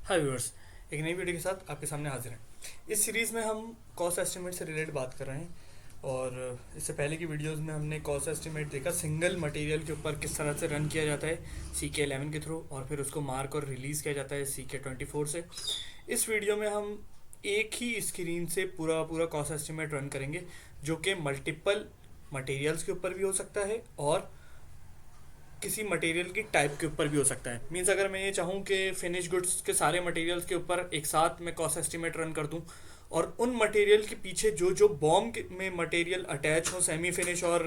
हाय viewers, एक नई video के साथ आपके सामने हाजिर हैं। इस सीरीज़ में हम कॉस्ट एस्टिमेट से रिलेटेड बात कर रहे हैं। और इससे पहले की वीडियोस में हमने कॉस्ट एस्टिमेट देखा सिंगल मटेरियल के ऊपर किस तरह से रन किया जाता है CK11 के थ्रू, और फिर उसको मार्क और रिलीज़ किया जाता है CK24 से। इस वीडियो में हम एक ही स्क्रीन से पूरा पूरा कॉस्ट एस्टिमेट रन करेंगे, जो कि मल्टीपल मटेरियल्स के ऊपर भी हो सकता है और किसी मटेरियल की टाइप के ऊपर भी हो सकता है। मीन्स अगर मैं ये चाहूँ कि फिनिश गुड्स के सारे मटेरियल्स के ऊपर एक साथ मैं कॉस्ट एस्टिमेट रन कर दूँ, और उन मटेरियल के पीछे जो जो बॉम में मटेरियल अटैच हो, सेमी फिनिश और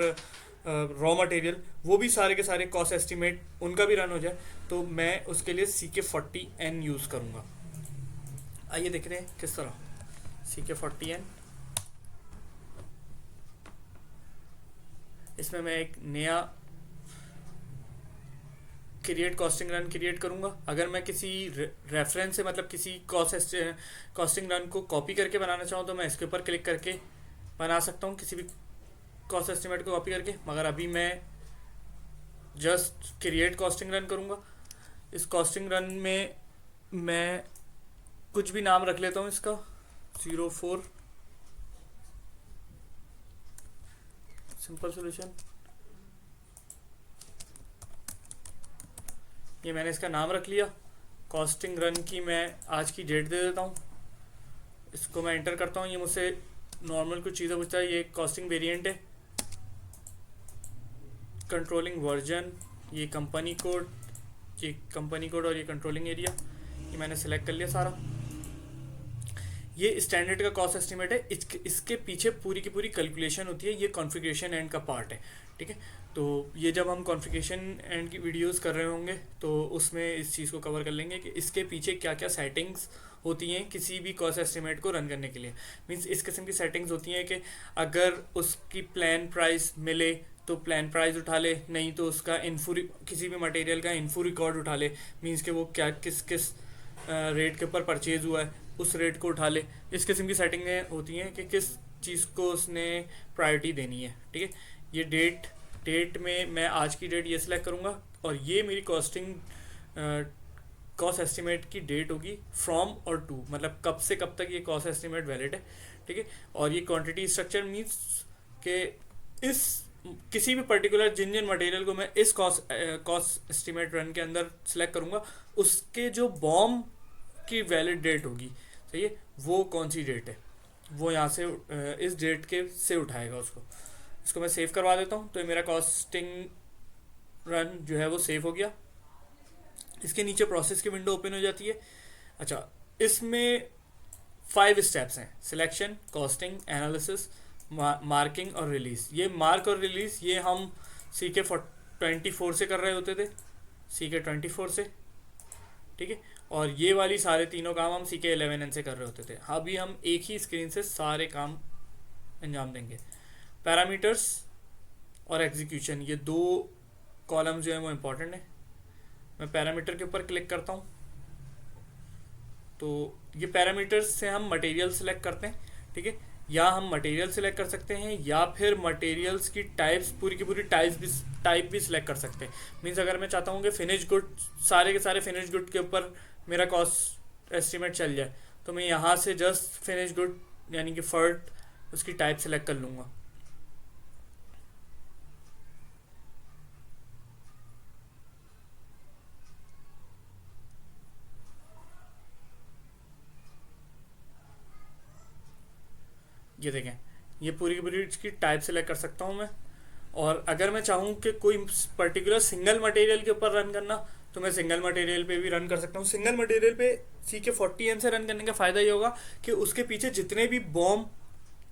रॉ मटेरियल, वो भी सारे के सारे कॉस्ट एस्टिमेट उनका भी रन हो जाए, तो मैं उसके लिए CK40N यूज़ करूँगा। आइए देखते हैं किस तरह। CK40N, इसमें मैं एक नया क्रिएट कॉस्टिंग रन क्रिएट करूँगा। अगर मैं किसी रेफरेंस से, मतलब किसी कॉस्टिंग रन को कॉपी करके बनाना चाहूँ तो मैं इसके ऊपर क्लिक करके बना सकता हूँ, किसी भी कॉस्ट एस्टिमेट को कॉपी करके। मगर अभी मैं जस्ट क्रिएट कॉस्टिंग रन करूँगा। इस कॉस्टिंग रन में मैं कुछ भी नाम रख लेता हूँ इसका, 04 सिंपल सोल्यूशन। ये मैंने इसका नाम रख लिया। कॉस्टिंग रन की मैं आज की डेट दे देता हूँ, इसको मैं एंटर करता हूँ। ये मुझसे नॉर्मल कुछ चीज़ें पूछता है। ये कॉस्टिंग वेरिएंट है, कंट्रोलिंग वर्जन, ये कंपनी कोड और ये कंट्रोलिंग एरिया, ये मैंने सेलेक्ट कर लिया सारा। ये स्टैंडर्ड का कॉस्ट एस्टिमेट है। इसके पीछे पूरी की पूरी कैलकुलेशन होती है। ये कॉन्फ़िगरेशन एंड का पार्ट है, ठीक है। तो ये जब हम कॉन्फ़िगरेशन एंड की वीडियोस कर रहे होंगे तो उसमें इस चीज़ को कवर कर लेंगे कि इसके पीछे क्या क्या सेटिंग्स होती हैं किसी भी कॉस्ट एस्टिमेट को रन करने के लिए। मीन्स इस किस्म की सेटिंग्स होती हैं कि अगर उसकी प्लान प्राइस मिले तो प्लान प्राइस उठा ले, नहीं तो उसका इन्फो, किसी भी मटेरियल का इन्फो रिकॉर्ड उठा ले। मीन्स कि वो क्या किस किस रेट के ऊपर परचेज हुआ है उस रेट को उठा ले। इस किस्म की सेटिंगें होती हैं कि किस चीज़ को उसने प्रायोरिटी देनी है, ठीक है। ये डेट में मैं आज की डेट ये सिलेक्ट करूँगा, और ये मेरी कॉस्ट एस्टिमेट की डेट होगी फ्रॉम और टू, मतलब कब से कब तक ये कॉस्ट एस्टिमेट वैलिड है, ठीक है। और ये क्वांटिटी स्ट्रक्चर मीन्स के इस किसी भी पर्टिकुलर जिन मटेरियल को मैं इस कॉस्ट एस्टिमेट रन के अंदर सेलेक्ट करूँगा, उसके जो बॉम की वैलिड डेट होगी, सही है, वो कौन सी डेट है, वो यहाँ से इस डेट के से उठाएगा उसको। इसको मैं सेव करवा देता हूँ। तो ये मेरा कॉस्टिंग रन जो है वो सेव हो गया। इसके नीचे प्रोसेस की विंडो ओपन हो जाती है। अच्छा, इसमें 5 स्टेप्स हैं: सिलेक्शन, कॉस्टिंग, एनालिसिस, मार्किंग और रिलीज़। ये मार्क और रिलीज़ ये हम CK24 से कर रहे होते थे, CK24 से, ठीक है। और ये वाली सारे तीनों काम हम CK11N से कर रहे होते थे। अभी हम एक ही स्क्रीन से सारे काम अंजाम देंगे। पैरामीटर्स और एग्जीक्यूशन, ये 2 कॉलम जो है वो इम्पोर्टेंट है। मैं पैरामीटर के ऊपर क्लिक करता हूँ, तो ये पैरामीटर्स से हम मटेरियल सेलेक्ट करते हैं, ठीक है। या हम मटेरियल सेलेक्ट कर सकते हैं, या फिर मटेरियल्स की टाइप्स, पूरी की पूरी टाइप भी सिलेक्ट कर सकते हैं। मीन्स अगर मैं चाहता हूँ कि फिनिश गुड, सारे के सारे फिनिश गुड के ऊपर मेरा कॉस्ट एस्टिमेट चल जाए, तो मैं यहाँ से जस्ट फिनिश गुड यानी कि फर्ट उसकी टाइप सेलेक्ट कर लूँगा। ये देखें, ये पूरी की पूरी इसकी टाइप सेलेक्ट कर सकता हूँ मैं। और अगर मैं चाहूँ कि कोई पर्टिकुलर सिंगल मटेरियल के ऊपर रन करना, तो मैं सिंगल मटेरियल पे भी रन कर सकता हूँ। सिंगल मटेरियल पे CK40N से रन करने का फ़ायदा ये होगा कि उसके पीछे जितने भी बॉम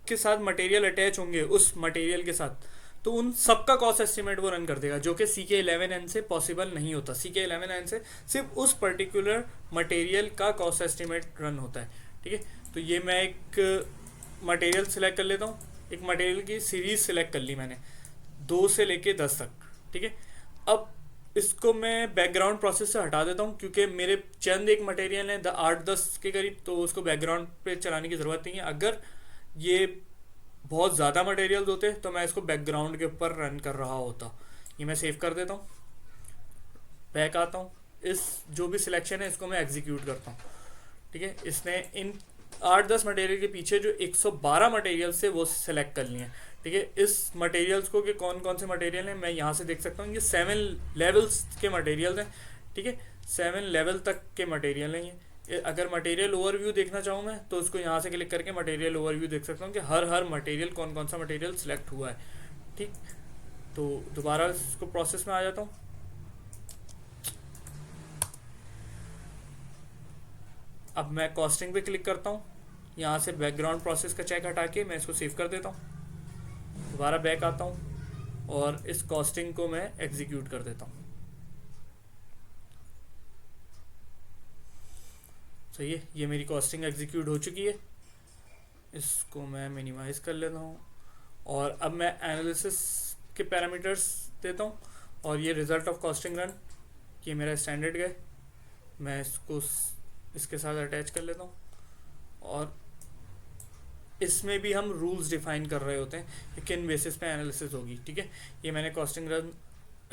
के साथ मटेरियल अटैच होंगे उस मटेरियल के साथ, तो उन सबका कॉस्ट एस्टिमेट वो रन कर देगा, जो कि CK11N से पॉसिबल नहीं होता। CK11N से सिर्फ उस पर्टिकुलर मटेरियल का कॉस्ट एस्टिमेट रन होता है, ठीक है। तो ये मैं एक मटेरियल सेलेक्ट कर लेता हूँ। एक मटेरियल की सीरीज़ सेलेक्ट कर ली मैंने, 2 से लेके 10 तक, ठीक है। अब इसको मैं बैकग्राउंड प्रोसेस से हटा देता हूँ, क्योंकि मेरे चंद एक मटेरियल है 8-10 के करीब, तो उसको बैकग्राउंड पे चलाने की ज़रूरत नहीं है। अगर ये बहुत ज़्यादा मटेरियल्स होते तो मैं इसको बैकग्राउंड के ऊपर रन कर रहा होता। ये मैं सेव कर देता हूँ, बैक आता हूँ, इस जो भी सिलेक्शन है इसको मैं एग्जीक्यूट करता हूँ, ठीक है। इसने इन 8-10 मटेरियल के पीछे जो 112 मटेरियल्स थे वो सिलेक्ट कर लिए हैं, ठीक है। इस मटेरियल्स को कि कौन कौन से मटेरियल हैं मैं यहाँ से देख सकता हूँ, ये 7 लेवल्स के मटेरियल्स हैं, ठीक है। 7 लेवल तक के मटेरियल हैं ये। अगर मटेरियल ओवरव्यू देखना चाहूँ मैं तो उसको यहाँ से क्लिक करके मटेरियल ओवरव्यू देख सकता हूँ कि हर मटेरियल कौन कौन सा मटेरियल सिलेक्ट हुआ है, ठीक। तो दोबारा इसको प्रोसेस में आ जाता हूँ। अब मैं कॉस्टिंग पे क्लिक करता हूँ, यहाँ से बैकग्राउंड प्रोसेस का चेक हटा के मैं इसको सेव कर देता हूँ। दोबारा बैक आता हूँ और इस कॉस्टिंग को मैं एग्जीक्यूट कर देता हूँ। सही है, ये मेरी कॉस्टिंग एग्जीक्यूट हो चुकी है। इसको मैं मिनिमाइज कर लेता हूँ और अब मैं एनालिसिस के पैरामीटर्स देता हूँ और ये रिजल्ट ऑफ कॉस्टिंग रन, ये मेरा स्टैंडर्ड गए, मैं इसको इसके साथ अटैच कर लेता हूँ और इसमें भी हम रूल्स डिफाइन कर रहे होते हैं कि किन बेसिस पे एनालिसिस होगी, ठीक है। ये मैंने कॉस्टिंग रन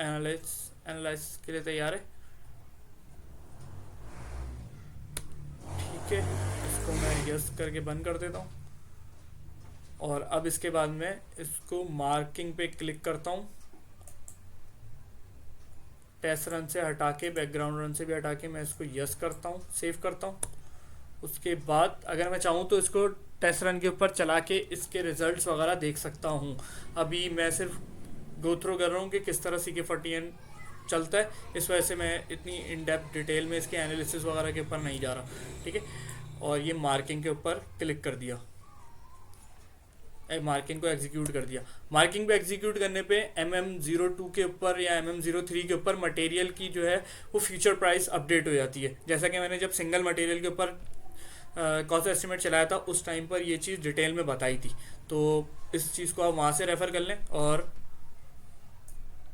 एनालाइज के लिए तैयार है, ठीक है। इसको मैं यस करके बंद कर देता हूँ और अब इसके बाद मैं इसको मार्किंग पे क्लिक करता हूँ, टेस्ट रन से हटा के बैकग्राउंड रन से भी हटा के मैं इसको यस करता हूँ, सेव करता हूँ। उसके बाद अगर मैं चाहूँ तो इसको टेस्ट रन के ऊपर चला के इसके रिजल्ट्स वगैरह देख सकता हूँ। अभी मैं सिर्फ गो थ्रू कर रहा हूँ कि किस तरह CK40N चलता है, इस वजह से मैं इतनी इन डेप्थ डिटेल में इसके एनालिसिस वगैरह के ऊपर नहीं जा रहा, ठीक है। और ये मार्किंग के ऊपर क्लिक कर दिया, मार्किंग को एग्जीक्यूट कर दिया। मार्किंग पे एग्जीक्यूट करने पे MM02 के ऊपर या MM03 के ऊपर मटेरियल की जो है वो फ्यूचर प्राइस अपडेट हो जाती है। जैसा कि मैंने जब सिंगल मटेरियल के ऊपर कॉस्ट एस्टिमेट चलाया था उस टाइम पर ये चीज़ डिटेल में बताई थी, तो इस चीज़ को आप वहाँ से रेफ़र कर लें और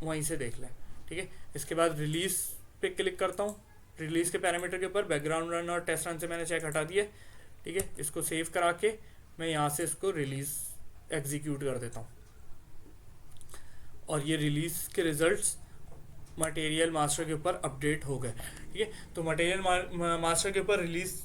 वहीं से देख लें, ठीक है। इसके बाद रिलीज़ पे क्लिक करता हूँ, रिलीज़ के पैरामीटर के ऊपर बैकग्राउंड रन और टेस्ट रन से मैंने चेक हटा दिया, ठीक है। इसको सेव करा के मैं यहाँ से इसको रिलीज़ एग्जीक्यूट कर देता हूँ और ये रिलीज़ के रिजल्ट्स मटेरियल मास्टर के ऊपर अपडेट हो गए, ठीक है। तो मटेरियल मास्टर के ऊपर रिलीज़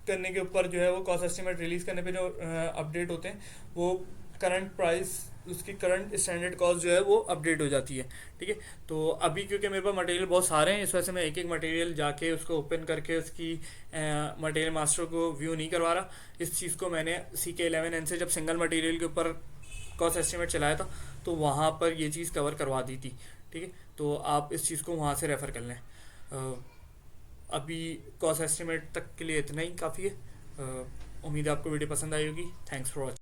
करने के ऊपर जो है वो कॉस्ट एस्टिमेट रिलीज़ करने पे जो अपडेट होते हैं वो करंट प्राइस, उसकी करंट स्टैंडर्ड कॉस्ट जो है वो अपडेट हो जाती है, ठीक है। तो अभी क्योंकि मेरे पास मटेरियल बहुत सारे हैं इस वजह से मैं एक एक मटेरियल जाके उसको ओपन करके उसकी मटेरियल मास्टर को व्यू नहीं करवा रहा। इस चीज़ को मैंने CK11N से जब सिंगल मटेरियल के ऊपर कॉस्ट एस्टिमेट चलाया था तो वहाँ पर ये चीज़ कवर करवा दी थी, ठीक है। तो आप इस चीज़ को वहाँ से रेफ़र कर लें। अभी कॉस्ट एस्टिमेट तक के लिए इतना ही काफ़ी है। उम्मीद है आपको वीडियो पसंद आई होगी। Thanks for watching.